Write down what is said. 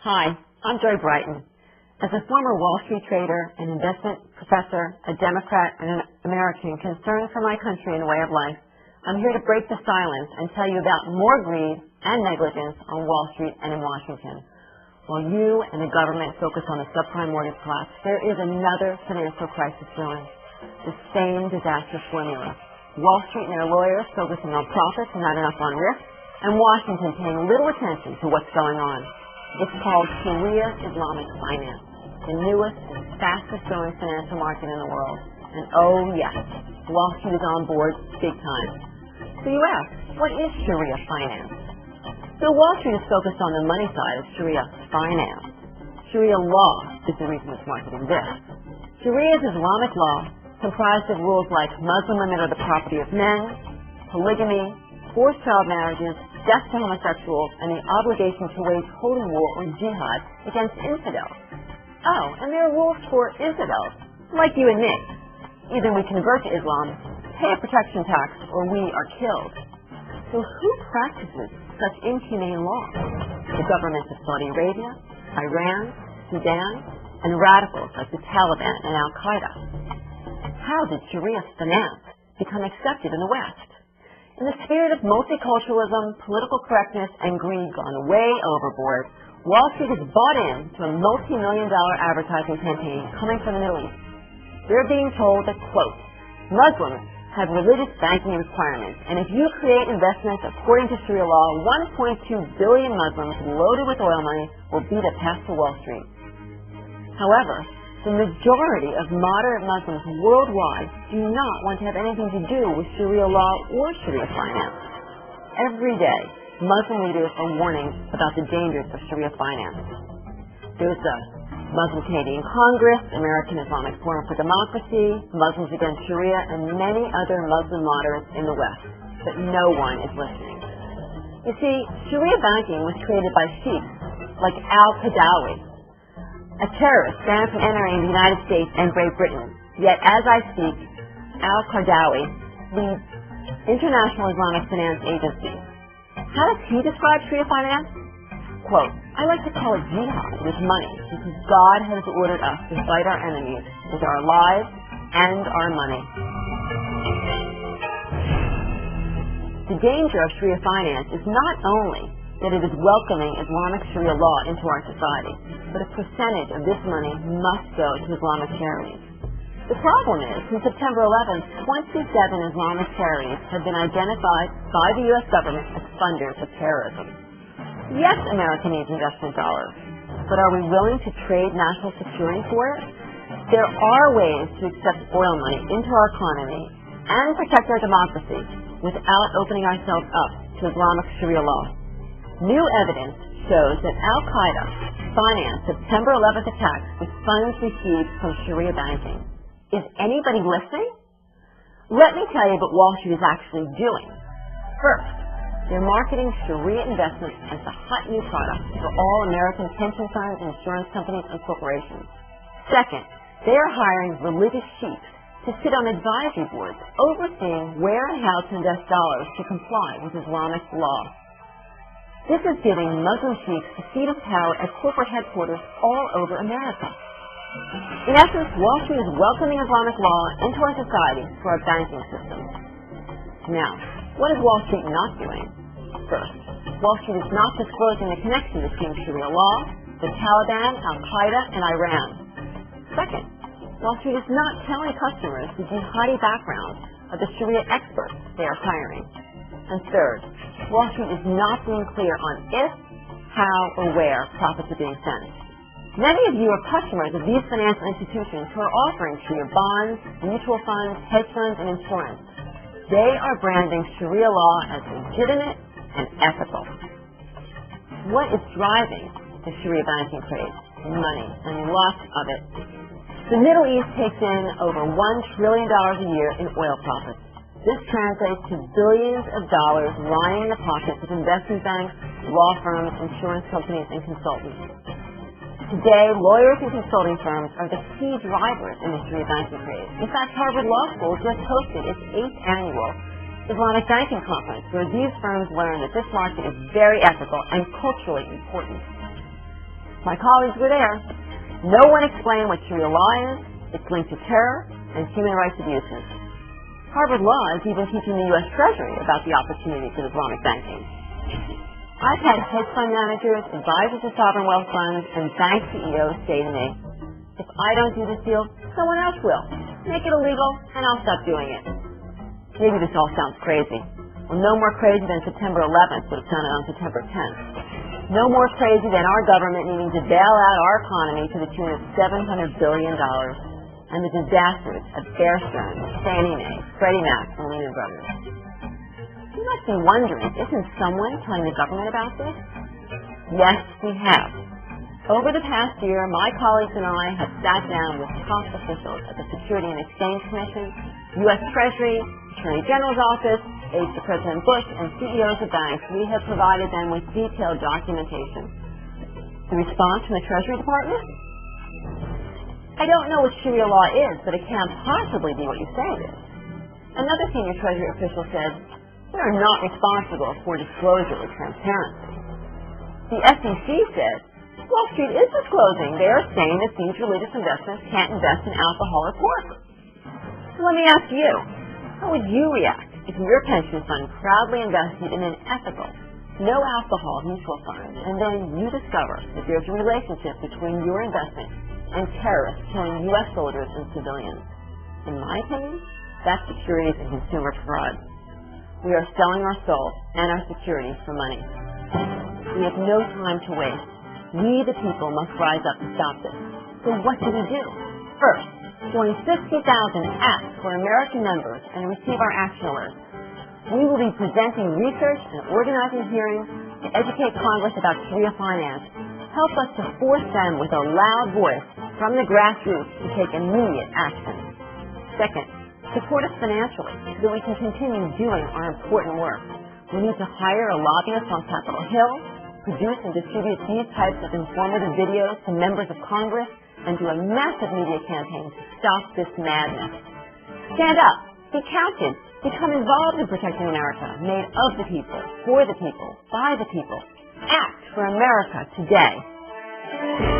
Hi, I'm Joy Brighton. As a former Wall Street trader, an investment professor, a Democrat, and an American concerned for my country and way of life, I'm here to break the silence and tell you about more greed and negligence on Wall Street and in Washington. While you and the government focus on the subprime mortgage collapse, there is another financial crisis brewing. The same disastrous formula. Wall Street and their lawyers focusing on profits and not enough on risk, and Washington paying little attention to what's going on. It's called Sharia Islamic Finance, the newest and fastest growing financial market in the world. And oh yes, Wall Street is on board big time. So you ask, what is Sharia Finance? So Wall Street is focused on the money side of Sharia Finance. Sharia law is the reason this market exists. Sharia is Islamic law comprised of rules like Muslim women are the property of men, polygamy, forced child marriages, death to homosexuals, and the obligation to wage holy war or jihad against infidels. Oh, and there are rules for infidels, like you and me. Either we convert to Islam, pay a protection tax, or we are killed. So who practices such inhumane law? The governments of Saudi Arabia, Iran, Sudan, and radicals like the Taliban and Al-Qaeda. How did Sharia finance become accepted in the West? In the spirit of multiculturalism, political correctness, and greed gone way overboard, Wall Street has bought into a multi-million-dollar advertising campaign coming from the Middle East. They're being told that, quote, Muslims have religious banking requirements, and if you create investments according to Sharia law, 1.2 billion Muslims loaded with oil money will beat a path to Wall Street. However, the majority of moderate Muslims worldwide do not want to have anything to do with Sharia law or Sharia finance. Every day, Muslim leaders are warning about the dangers of Sharia finance. There's the Muslim Canadian Congress, American Islamic Forum for Democracy, Muslims Against Sharia, and many other Muslim moderates in the West. But no one is listening. You see, Sharia banking was created by sheikhs like al-Qadawi, a terrorist banned from entering the United States and Great Britain. Yet, as I speak, al-Qadawi leads International Islamic Finance Agency. How does he describe Sharia finance? Quote, I like to call it jihad with money because God has ordered us to fight our enemies with our lives and our money. The danger of Sharia finance is not only that it is welcoming Islamic Sharia law into our society, but a percentage of this money must go to Islamic charities. The problem is, since September 11th, 27 Islamic charities have been identified by the U.S. government as funders of terrorism. Yes, America needs investment dollars, but are we willing to trade national security for it? There are ways to accept oil money into our economy and protect our democracy without opening ourselves up to Islamic Sharia law. New evidence shows that Al-Qaeda financed September 11th attacks with funds received from Sharia banking. Is anybody listening? Let me tell you what Wall Street is actually doing. First, they're marketing Sharia investments as a hot new product for all American pension funds, insurance companies, and corporations. Second, they are hiring religious sheikhs to sit on advisory boards overseeing where and how to invest dollars to comply with Islamic law. This is giving Muslim sheikhs a seat of power at corporate headquarters all over America. In essence, Wall Street is welcoming Islamic law into our society through our banking system. Now, what is Wall Street not doing? First, Wall Street is not disclosing the connection between Sharia law, the Taliban, Al-Qaeda, and Iran. Second, Wall Street is not telling customers the jihadi background of the Sharia experts they are hiring. And third, Wall Street is not being clear on if, how, or where profits are being sent. Many of you are customers of these financial institutions who are offering Sharia bonds, mutual funds, hedge funds, and insurance. They are branding Sharia law as legitimate and ethical. What is driving the Sharia banking craze? Money, and lots of it. The Middle East takes in over $1 trillion a year in oil profits. This translates to billions of dollars lying in the pockets of investment banks, law firms, insurance companies, and consultants. Today, lawyers and consulting firms are the key drivers in the Sharia banking craze. In fact, Harvard Law School just hosted its 8th annual Islamic Banking Conference, where these firms learned that this market is very ethical and culturally important. My colleagues were there. No one explained what Sharia law is, its link to terror, and human rights abuses. Harvard Law is even teaching the U.S. Treasury about the opportunities of Islamic banking. I've had hedge fund managers, advisors of sovereign wealth funds, and bank CEOs say to me, if I don't do this deal, someone else will. Make it illegal, and I'll stop doing it. Maybe this all sounds crazy. Well, no more crazy than September 11th would have sounded on September 10th. No more crazy than our government needing to bail out our economy to the tune of $700 billion and the disasters of Bear Stearns, Fannie Mae, Freddie Mac, and Lehman Brothers. You must be wondering, isn't someone telling the government about this? Yes, we have. Over the past year, my colleagues and I have sat down with top officials at the Securities and Exchange Commission, U.S. Treasury, Attorney General's Office, aides to President Bush, and CEOs of banks. We have provided them with detailed documentation. The response from the Treasury Department? I don't know what Sharia law is, but it can't possibly be what you say it is. Another senior Treasury official said, we are not responsible for disclosure or transparency. The SEC said, Wall Street is disclosing. They are saying that these religious investments can't invest in alcohol or pork. So let me ask you, how would you react if your pension fund proudly invested in an ethical, no-alcohol mutual fund, and then you discover that there's a relationship between your investment and terrorists killing U.S. soldiers and civilians? In my opinion, that's securities and consumer fraud. We are selling our soul and our securities for money. We have no time to waste. We, the people, must rise up to stop this. So what do we do? First, join 50,000 apps for American members and receive our action alerts. We will be presenting research and organizing hearings to educate Congress about Shariah Finance. Help us to force them with a loud voice from the grassroots to take immediate action. Second, support us financially so that we can continue doing our important work. We need to hire a lobbyist on Capitol Hill, produce and distribute these types of informative videos to members of Congress, and do a massive media campaign to stop this madness. Stand up, be counted, become involved in protecting America, made of the people, for the people, by the people. Act for America today.